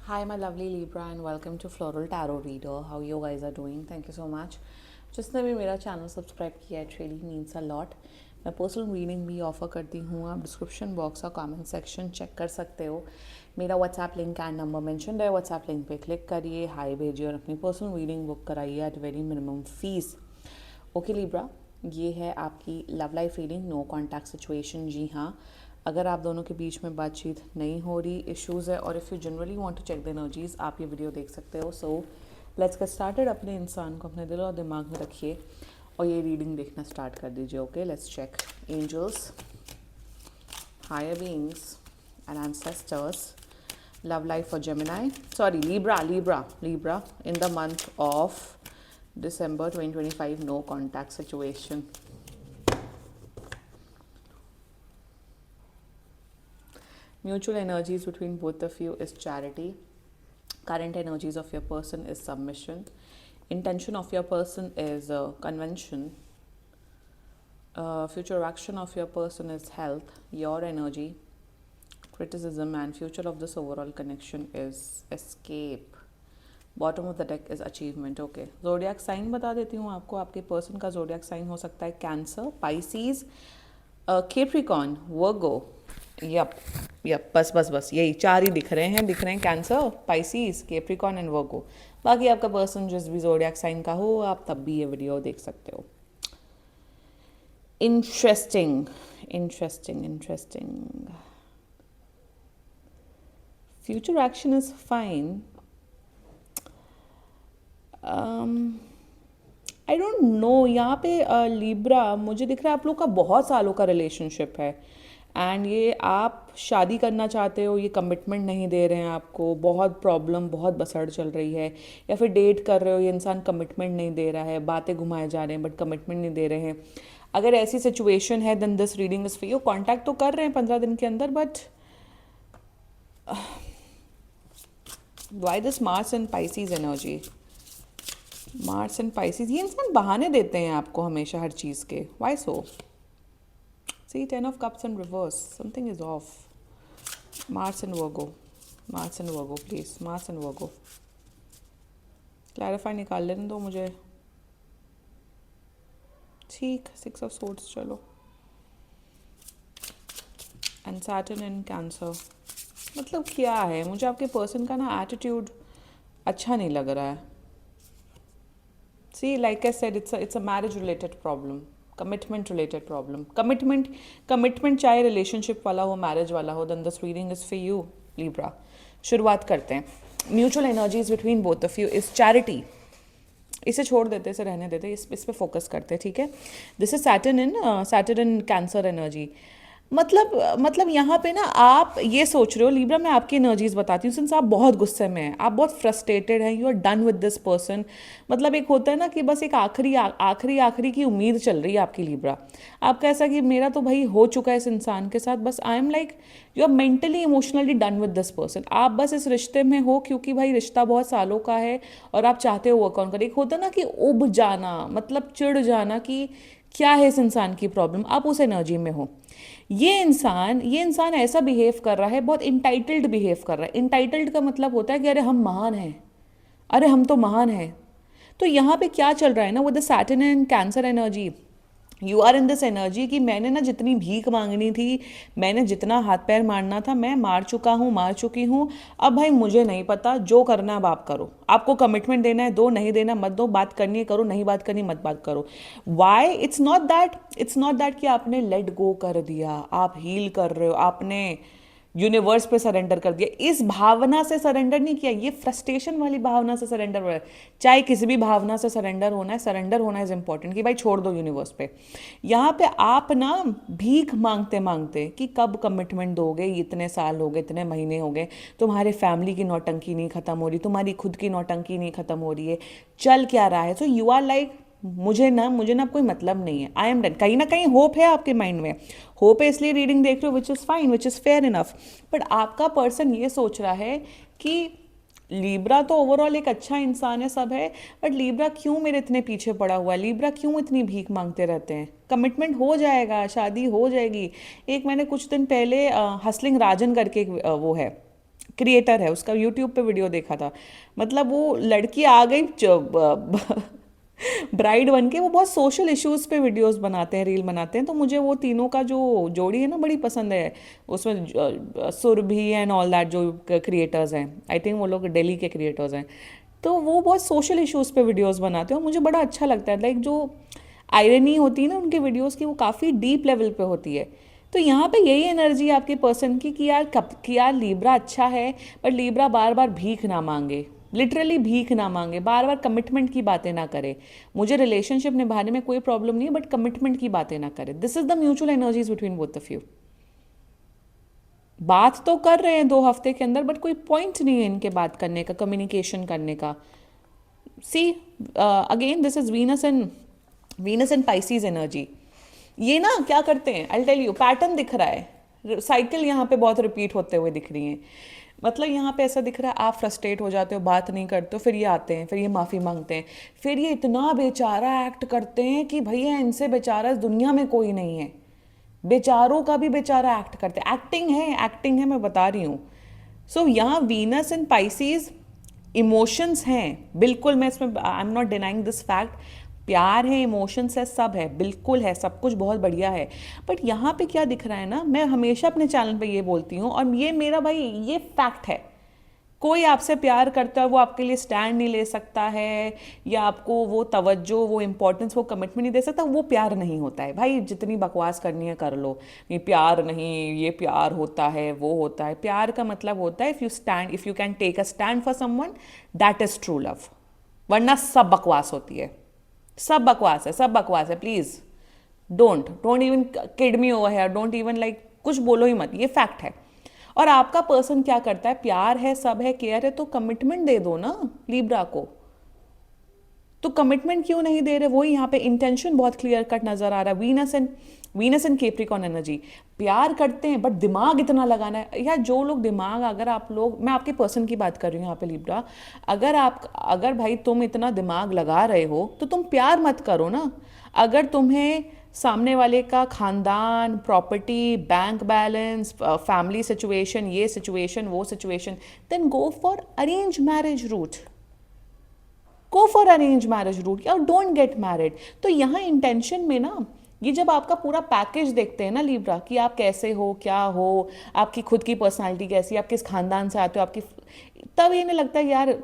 Hi, my lovely Libra, and welcome to Floral Tarot Reader. How you guys are doing? Thank you so much. जिसने भी मेरा channel subscribe किया it really means a lot. मैं personal reading भी offer करती हूँ. आप description box और कमेंट सेक्शन चेक कर सकते हो. मेरा WhatsApp link and number mention है. व्हाट्सएप लिंक पे क्लिक करिए, हाई भेजिए और अपनी पर्सनल रीडिंग बुक कराइए at very minimum fees. Okay Libra, ये है आपकी love life reading. No contact situation. जी हाँ, अगर आप दोनों के बीच में बातचीत नहीं हो रही, इश्यूज़ है, और if you generally want to check the energies, आप ये वीडियो देख सकते हो. So let's get started. अपने इंसान को अपने दिल और दिमाग में रखिए और ये रीडिंग देखना स्टार्ट कर दीजिए. Okay, let's check. Angels, higher beings and ancestors, love life for Gemini, sorry Libra in the month of December 2025, no contact situation. Mutual energies between both of you is charity. Current energies of your person is submission. Intention of your person is convention. Future action of your person is health. Your energy, criticism, and future of this overall connection is escape. Bottom of the deck is achievement. Okay, zodiac sign बता देती हूँ आपको. आपके person का जोडियाक sign हो सकता है cancer, Pisces, Capricorn, वर्गो. Yup yup, बस यही चार ही दिख रहे हैं कैंसर, पाइसीज, कैप्रिकॉर्न एंड वर्गो. बाकी आपका पर्सन जिस भी जोडियाक साइन का हो, आप तब भी ये वीडियो देख सकते हो. Interesting. Future action is fine. I don't know. यहाँ पे लिब्रा मुझे दिख रहा है आप लोग का बहुत सालों का रिलेशनशिप है एंड ये आप शादी करना चाहते हो, ये कमिटमेंट नहीं दे रहे हैं आपको. बहुत प्रॉब्लम, बहुत बसड़ चल रही है. या फिर डेट कर रहे हो, ये इंसान कमिटमेंट नहीं दे रहा है, बातें घुमाए जा रहे हैं बट कमिटमेंट नहीं दे रहे हैं. अगर ऐसी सिचुएशन है then this reading is for you. Contact तो कर रहे हैं 15 दिन के अंदर, but why this Mars and Pisces energy. Mars and Pisces, ये इंसान बहाने देते हैं आपको हमेशा हर चीज़ के. Why so? See 10 of cups in reverse. Something is off. Mars and Virgo please. Mars and Virgo clarify निकाल लेने दो मुझे. ठीक, 6 ऑफ सोर्ड्स. चलो. And Saturn in Cancer. मतलब क्या है, मुझे आपके पर्सन का ना एटीट्यूड अच्छा नहीं लग रहा है. See, like I said, it's a marriage related problem, commitment related problem. Commitment चाहे relationship वाला हो, marriage वाला हो, then this reading is for you, Libra. शुरुआत करते हैं. Mutual energies between both of you is charity. इसे छोड़ देते, इसे रहने देते, इस पे फोकस करते हैं. ठीक है. This is Saturn in Cancer energy. मतलब यहाँ पे ना आप ये सोच रहे हो लिब्रा, मैं आपकी एनर्जीज बताती हूँ. सिंस आप बहुत गुस्से में हैं, आप बहुत फ्रस्ट्रेटेड हैं, you are done with this person. मतलब एक होता है ना कि बस एक आखिरी की उम्मीद चल रही है आपकी लिब्रा. आपका ऐसा कि मेरा तो भाई हो चुका है इस इंसान के साथ, बस I am like you are mentally emotionally done with this person. आप बस इस रिश्ते में हो क्योंकि भाई रिश्ता बहुत सालों का है और आप चाहते हो वर्क ऑन करें. एक होता है ना कि उब जाना, मतलब चिढ़ जाना कि क्या है इस इंसान की प्रॉब्लम, आप उस एनर्जी में हो. ये इंसान ऐसा बिहेव कर रहा है, बहुत इंटाइटल्ड बिहेव कर रहा है. इंटाइटल्ड का मतलब होता है कि अरे हम महान हैं, अरे हम तो महान हैं. तो यहाँ पे क्या चल रहा है ना, with the Saturn and Cancer energy, you are in this energy कि मैंने ना जितनी भीख मांगनी थी, मैंने जितना हाथ पैर मारना था, मैं मार चुकी हूँ. अब भाई मुझे नहीं पता, जो करना अब आप करो. आपको कमिटमेंट देना है दो, नहीं देना मत दो. बात करनी है करो, नहीं बात करनी मत बात करो. वाई? इट्स नॉट दैट कि आपने लेट गो कर दिया, आप हील कर रहे हो, आपने यूनिवर्स पे सरेंडर कर दिया. इस भावना से सरेंडर नहीं किया, ये फ्रस्ट्रेशन वाली भावना से सरेंडर हो रहा है. चाहे किसी भी भावना से सरेंडर होना इज इंपॉर्टेंट कि भाई छोड़ दो यूनिवर्स पे. यहाँ पे आप ना भीख मांगते मांगते कि कब कमिटमेंट दोगे, इतने साल हो गए, इतने महीने हो गए, तुम्हारे फैमिली की नौटंकी नहीं खत्म हो रही, तुम्हारी खुद की नौटंकी नहीं खत्म हो रही है, चल क्या रहा है. सो यू आर लाइक मुझे ना कोई मतलब नहीं है, आई एम डन. कहीं ना कहीं होप है आपके माइंड में, होप है इसलिए रीडिंग देख रहे हो, which is fine, which is fair enough. But आपका पर्सन ये सोच रहा है कि लीब्रा तो ओवरऑल एक अच्छा इंसान है, सब है, बट लीब्रा क्यों मेरे इतने पीछे पड़ा हुआ है, लीब्रा क्यों इतनी भीख मांगते रहते हैं. कमिटमेंट हो जाएगा, शादी हो जाएगी. एक मैंने कुछ दिन पहले हसलिंग राजन करके वो है क्रिएटर है, उसका यूट्यूब पे वीडियो देखा था। मतलब वो लड़की आ गई ब्राइड बन के, वो बहुत सोशल इश्यूज पे वीडियोस बनाते हैं, रील बनाते हैं। तो मुझे वो तीनों का जो जोड़ी है ना बड़ी पसंद है। उसमें सुरभि एंड ऑल दैट जो क्रिएटर्स हैं, आई थिंक वो लोग दिल्ली के क्रिएटर्स हैं। तो वो बहुत सोशल इश्यूज पे वीडियोस बनाते हैं और मुझे बड़ा अच्छा लगता है। लाइक जो आयरनी होती है ना उनके वीडियोस की, वो काफ़ी डीप लेवल पे होती है। तो यहाँ पे यही एनर्जी आपके पर्सन की कि यार कब कि यार लीब्रा अच्छा है, पर लीब्रा बार बार भीख ना मांगे, लिटरली भीख ना मांगे, बार बार कमिटमेंट की बातें ना करे। मुझे रिलेशनशिप निभाने में कोई प्रॉब्लम नहीं है, बट कमिटमेंट की बातें ना करे। This is the mutual energies between both of you. बात तो कर रहे हैं 2 हफ्ते के अंदर, बट कोई पॉइंट नहीं है इनके बात करने का, कम्युनिकेशन करने का। See again this is Venus and Pisces energy. ये ना क्या करते हैं, आई टेल यू, पैटर्न दिख रहा है, साइकिल यहाँ पे बहुत रिपीट होते हुए दिख रही है। मतलब यहाँ पे ऐसा दिख रहा है, आप फ्रस्ट्रेट हो जाते हो, बात नहीं करते हो, फिर ये आते हैं, फिर ये माफ़ी मांगते हैं, फिर ये इतना बेचारा एक्ट करते हैं कि भैया इनसे बेचारा इस दुनिया में कोई नहीं है। बेचारों का भी बेचारा एक्ट करते हैं। एक्टिंग है, मैं बता रही हूँ। सो यहाँ वीनस एंड पाइसीज इमोशंस हैं, बिल्कुल। मैं इसमें I am not denying this fact. प्यार है, इमोशंस है, सब है, बिल्कुल है, सब कुछ बहुत बढ़िया है। बट यहाँ पे क्या दिख रहा है ना, मैं हमेशा अपने चैनल पे ये बोलती हूँ, और ये मेरा भाई ये फैक्ट है। कोई आपसे प्यार करता है, वो आपके लिए स्टैंड नहीं ले सकता है, या आपको वो तवज्जो, वो इंपॉर्टेंस, वो कमिटमेंट नहीं दे सकता, वो प्यार नहीं होता है। भाई जितनी बकवास करनी है कर लो, ये प्यार नहीं, ये प्यार होता है, वो होता है। प्यार का मतलब होता है if you can take a stand for someone, that is true love. वरना सब बकवास होती है, सब बकवास है, सब बकवास है। Please don't even kid me over here, don't even like, कुछ बोलो ही मत, ये फैक्ट है। और आपका पर्सन क्या करता है, प्यार है, सब है, केयर है, तो कमिटमेंट दे दो ना लीब्रा को। तो कमिटमेंट क्यों नहीं दे रहे, वही यहाँ पे इंटेंशन बहुत क्लियर कट नजर आ रहा है। वीनस एंड केप्रिकॉन एनर्जी, प्यार करते हैं बट दिमाग इतना लगाना है यार। जो लोग दिमाग, अगर आप लोग, मैं आपके पर्सन की बात कर रही हूँ यहाँ पे लीब्रा, अगर भाई तुम इतना दिमाग लगा रहे हो तो तुम प्यार मत करो ना। अगर तुम्हें सामने वाले का खानदान, property, bank balance, family situation, ये सिचुएशन, वो situation, then go for arrange marriage route, go for arrange marriage route, या डोंट गेट मैरिड। तो यहाँ इंटेंशन में ना, ये जब आपका पूरा पैकेज देखते हैं ना लीब्रा, कि आप कैसे हो, क्या हो, आपकी खुद की पर्सनालिटी कैसी, आप किस खानदान से आते हो, आपकी, तब ये नहीं लगता यार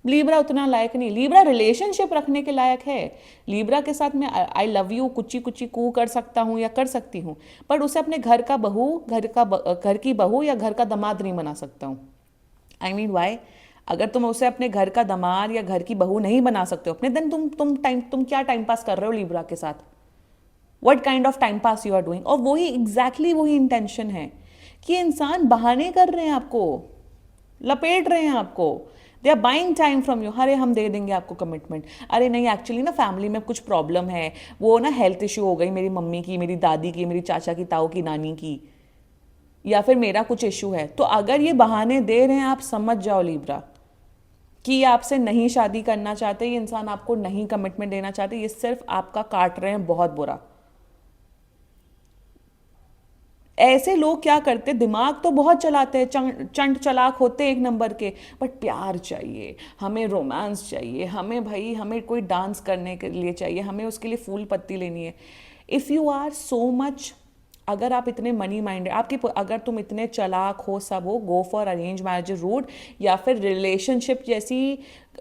लीब्रा उतना लायक नहीं। लीब्रा रिलेशनशिप रखने के लायक है। लीब्रा के साथ मैं आई लव यू कुची कुची कू कर सकता हूँ या कर सकती हूँ, पर उसे अपने घर का बहू, घर की बहू या घर का दामाद नहीं बना सकता हूँ। आई मीन वाई, अगर तुम उसे अपने घर का दामाद या घर की बहू नहीं बना सकते हो अपने, देन तुम क्या टाइम पास कर रहे हो लीब्रा के साथ? What kind of time pass you are doing? और वही एग्जैक्टली वही इंटेंशन है कि इंसान बहाने कर रहे हैं आपको, लपेट रहे हैं आपको। They are buying time from you. अरे हम दे देंगे आपको कमिटमेंट, अरे नहीं एक्चुअली ना फैमिली में कुछ प्रॉब्लम है, वो ना हेल्थ इशू हो गई, मेरी मम्मी की, मेरी दादी की, मेरी चाचा की, ताऊ की, नानी की, या फिर मेरा कुछ इशू है। तो अगर ये बहाने दे रहे हैं, आप समझ जाओ लीब्रा कि ये आपसे नहीं शादी करना चाहते, ये इंसान आपको नहीं कमिटमेंट देना चाहते, ये सिर्फ आपका काट रहे हैं बहुत बुरा। ऐसे लोग क्या करते, दिमाग तो बहुत चलाते हैं, चंट चलाक होते हैं एक नंबर के, बट प्यार चाहिए हमें, रोमांस चाहिए हमें, भाई हमें कोई डांस करने के लिए चाहिए, हमें उसके लिए फूल पत्ती लेनी है। If you are so much, अगर आप इतने मनी माइंडेड, अगर तुम इतने चालाक हो, सब हो, go for arrange marriage route, या फिर रिलेशनशिप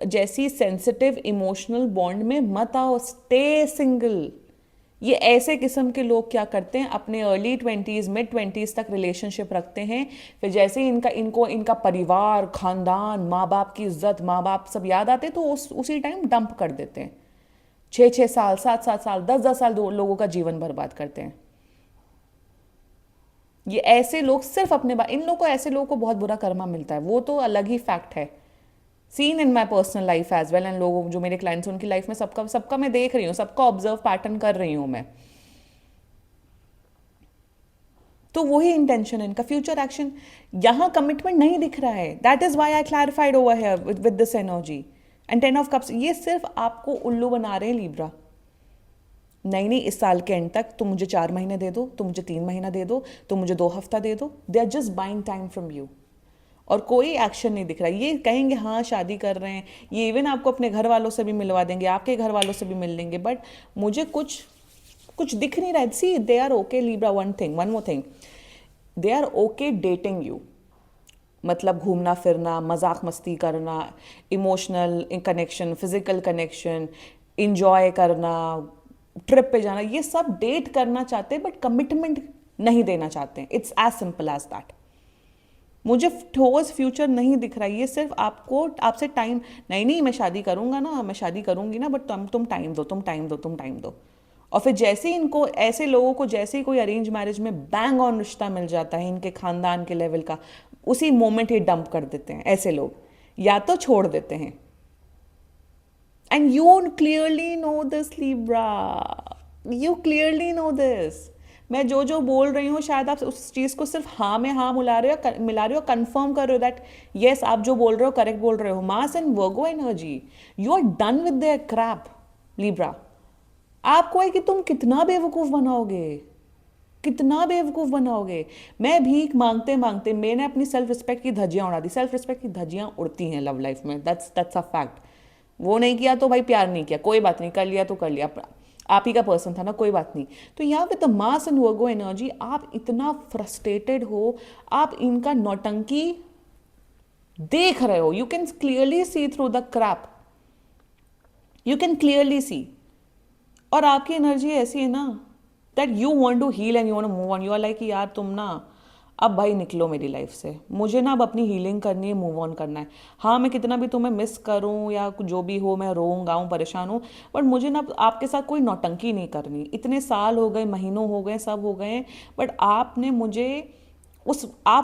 जैसी सेंसिटिव इमोशनल बॉन्ड में मत आओ, स्टे सिंगल। ये ऐसे किस्म के लोग क्या करते हैं, अपने अर्ली 20s मिड 20s तक रिलेशनशिप रखते हैं, फिर जैसे ही इनका परिवार, खानदान, माँ बाप की इज्जत, माँ बाप सब याद आते हैं, तो उसी टाइम डंप कर देते हैं। 6-6 साल, 7-7 साल, 10-10 साल लोगों का जीवन बर्बाद करते हैं। ये ऐसे लोग सिर्फ इन लोगों को, ऐसे लोगों को बहुत बुरा कर्मा मिलता है, वो तो अलग ही फैक्ट है। Seen in my personal life as well, and लोग जो मेरे क्लाइंट्स हैं उनकी लाइफ में सबका मैं देख रही हूँ, सबका ऑब्जर्व पैटर्न कर रही हूँ मैं। तो वही इंटेंशन है इनका, फ्यूचर एक्शन। यहाँ कमिटमेंट नहीं दिख रहा है, that is why I clarified over here with this energy. And 10 of cups, ये सिर्फ आपको उल्लू बना रहे हैं लीब्रा। नहीं, इस साल के एंड तक तुम मुझे 4 महीने दे दो, तुम मुझे 3 महीना दे दो, तुम मुझे 2 हफ्ता दे दो, they are just buying time from you. और कोई एक्शन नहीं दिख रहा। ये कहेंगे हाँ शादी कर रहे हैं, ये इवन आपको अपने घर वालों से भी मिलवा देंगे, आपके घर वालों से भी मिल लेंगे, बट मुझे कुछ कुछ दिख नहीं रहा है। See they are okay Libra, one more thing, they are okay dating you, मतलब घूमना फिरना, मजाक मस्ती करना, emotional connection, physical connection, enjoy करना, ट्रिप पे जाना, ये सब डेट करना चाहते हैं बट कमिटमेंट नहीं देना चाहते हैं। It's as simple as that. मुझे ठोस फ्यूचर नहीं दिख रहा है। ये सिर्फ आपको आपसे टाइम, नहीं मैं शादी करूंगा ना, मैं शादी करूंगी ना, बट तुम टाइम दो, तुम टाइम दो, तुम टाइम दो। और फिर जैसे ही इनको, ऐसे लोगों को जैसे ही कोई अरेंज मैरिज में बैंग ऑन रिश्ता मिल जाता है इनके खानदान के लेवल का, उसी मोमेंट ही डंप कर देते हैं ऐसे लोग, या तो छोड़ देते हैं। And you clearly know this Libra, you clearly know this. मैं जो जो बोल रही हूँ शायद आप उस चीज़ को सिर्फ हाँ में हाँ मिला रहे हो, कंफर्म कर रहे हो दैट येस आप जो बोल रहे हो करेक्ट बोल रहे हो। Mars and Virgo energy, you are done with their crap Libra. आपको है कि तुम कितना बेवकूफ़ बनाओगे, कितना बेवकूफ़ बनाओगे। मैं भीख मांगते मांगते मैंने अपनी सेल्फ रिस्पेक्ट की धज्जियाँ उड़ा दी। सेल्फ रिस्पेक्ट की धज्जियाँ उड़ती हैं लव लाइफ में, दैट्स अ फैक्ट। वो नहीं किया तो भाई प्यार नहीं किया, कोई बात नहीं, कर लिया तो कर लिया, आप ही का पर्सन था ना, कोई बात नहीं। तो यहाँ with the mass and Virgo energy आप इतना फ्रस्ट्रेटेड हो, आप इनका नौटंकी देख रहे हो। You can clearly see through the crap, you can clearly see. और आपकी एनर्जी ऐसी है ना that you want to heal and you want to move on. You are like यार तुम ना अब भाई निकलो मेरी लाइफ से, मुझे ना अब अपनी हीलिंग करनी है, मूव ऑन करना है। हाँ मैं कितना भी तुम्हें मिस करूँ या जो भी हो, मैं रोऊँ गाऊँ परेशान हूँ, बट मुझे ना आपके साथ कोई नौटंकी नहीं करनी। इतने साल हो गए, महीनों हो गए, सब हो गए, बट आप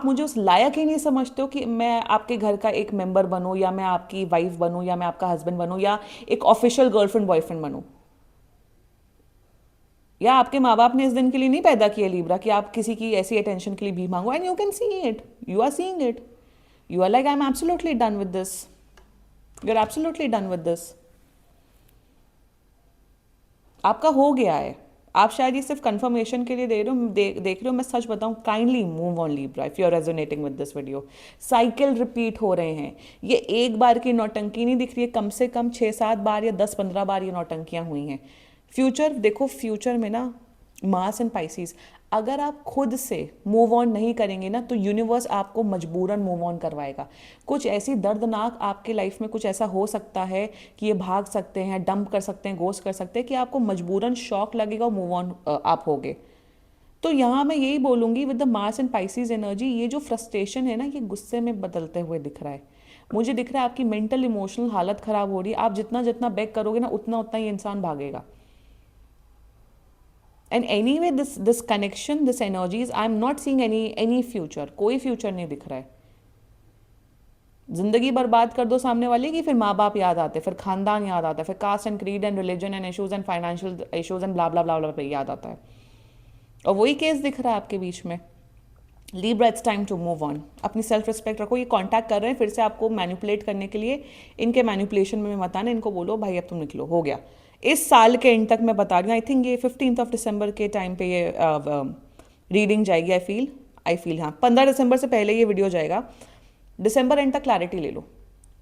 मुझे उस लायक ही नहीं समझते हो कि मैं आपके घर का एक मेंबर बनूँ, या मैं आपकी वाइफ बनूँ, या मैं आपका हस्बैंड बनूँ, या एक ऑफिशियल गर्लफ्रेंड बॉयफ्रेंड बनूँ। या आपके माँ बाप ने इस दिन के लिए नहीं पैदा किया लीब्रा कि आप किसी की ऐसी अटेंशन के लिए भी मांगो। And you can see it, you are seeing it, you are like I am absolutely done with this, you are absolutely done with this. आपका हो गया है। आप शायद ये सिर्फ कंफर्मेशन के लिए देख रहे हो। मैं सच बताऊं, kindly move on Libra if you are resonating with this video. Cycle repeat हो रहे हैं, ये एक बार की नौटंकी नहीं दिख रही है, कम से कम 6-7 बार या 10-15 बार ये नौटंकियां हुई हैं। फ्यूचर देखो, फ्यूचर में ना मार्स एंड पाइसिस, अगर आप खुद से मूव ऑन नहीं करेंगे ना तो यूनिवर्स आपको मजबूरन मूव ऑन करवाएगा। कुछ ऐसी दर्दनाक आपके लाइफ में कुछ ऐसा हो सकता है कि ये भाग सकते हैं, डंप कर सकते हैं, गोस्ट कर सकते हैं, कि आपको मजबूरन शॉक लगेगा और मूव ऑन आप होगे। तो यहाँ मैं यही बोलूँगी with the Mars and Pisces energy, ये जो फ्रस्ट्रेशन है ना, ये गुस्से में बदलते हुए दिख रहा है। मुझे दिख रहा है आपकी मेंटल इमोशनल हालत ख़राब हो रही है। आप जितना जितना बैक करोगे ना, उतना उतना ही इंसान भागेगा। And any way this connection, this energies, I am not seeing any future. कोई फ्यूचर नहीं दिख रहा है। जिंदगी बर्बाद कर दो सामने वाले की, फिर माँ बाप याद आते, फिर खानदान याद आता है, फिर caste and creed and religion and issues and financial issues and blah blah blah blah पे याद आता है। और वही केस दिख रहा है आपके बीच में। Libra, it's time to move on. अपनी सेल्फ रिस्पेक्ट रखो। ये कांटेक्ट कर रहे हैं फिर से आपको मैनिपुलेट करने के लिए, इनके मैनिपुलेशन में मत आना। इनको बोलो भाई अब तुम निकलो, हो गया। इस साल के एंड तक मैं बता रही हूँ, आई थिंक ये 15 दिसंबर के टाइम पे ये रीडिंग जाएगी। आई फील हाँ 15 दिसंबर से पहले ये वीडियो जाएगा। दिसंबर एंड तक क्लैरिटी ले लो।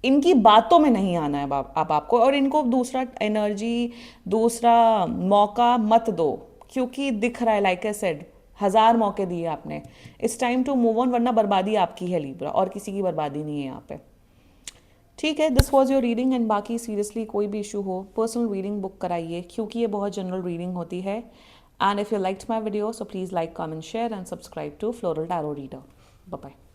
इनकी बातों में नहीं आना है आप आपको, और इनको दूसरा एनर्जी, दूसरा मौका मत दो, क्योंकि दिख रहा है लाइक आई सेड 1000 मौके दिए आपने। It's time to move on, वरना बर्बादी आपकी है लीब्रा, और किसी की बर्बादी नहीं है यहाँ पे। ठीक है, this was your reading. And बाकी सीरियसली कोई भी इशू हो, पर्सनल रीडिंग बुक कराइए, क्योंकि ये बहुत जनरल रीडिंग होती है। And if you liked my video, so please like, comment, share and subscribe to floral tarot reader. Bye bye.